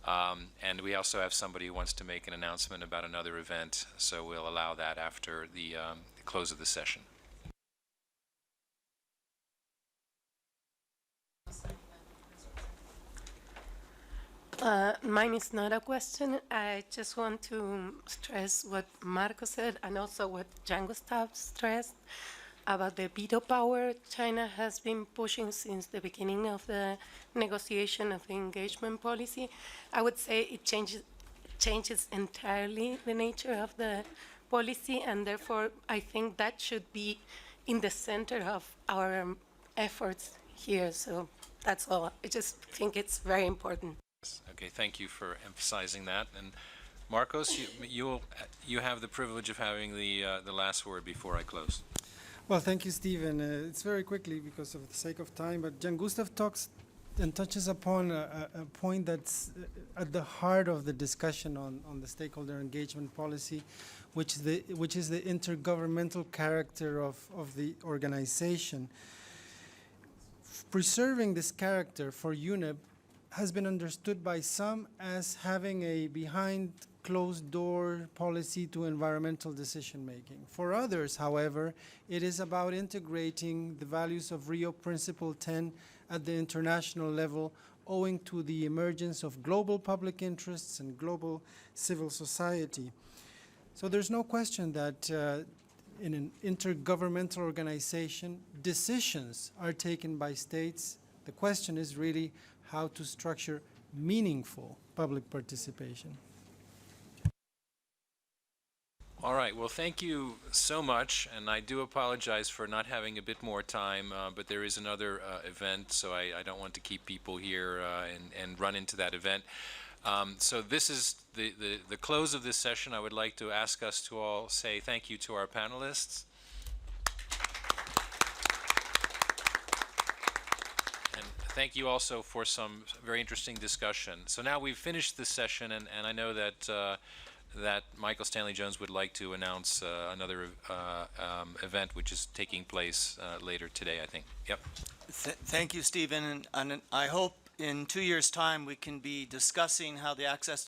And we also have somebody who wants to make an announcement about another event, so we'll allow that after the close of the session. Mine is not a question. I just want to stress what Marco said and also what Jan Gustav stressed about the veto power China has been pushing since the beginning of the negotiation of the engagement policy. I would say it changes entirely the nature of the policy, and therefore I think that should be in the center of our efforts here. So that's all. I just think it's very important. Okay, thank you for emphasizing that. And Marcos, you have the privilege of having the last word before I close. Well, thank you, Stephen. It's very quickly because of the sake of time, but Jan Gustav talks and touches upon a point that's at the heart of the discussion on the stakeholder engagement policy, which is the intergovernmental character of the organization. Preserving this character for UNEP has been understood by some as having a behind closed door policy to environmental decision making. For others, however, it is about integrating the values of Rio Principle 10 at the international level, owing to the emergence of global public interests and global civil society. So there's no question that in an intergovernmental organization, decisions are taken by states. The question is really how to structure meaningful public participation. All right, well, thank you so much, and I do apologize for not having a bit more time, but there is another event, so I don't want to keep people here and run into that event. So this is the close of this session. I would like to ask us to all say thank you to our panelists. And thank you also for some very interesting discussion. So now we've finished this session, and I know that that Michael Stanley Jones would like to announce another event which is taking place later today, I think. Yep. Thank you, Stephen. And I hope in 2 years' time we can be discussing how the access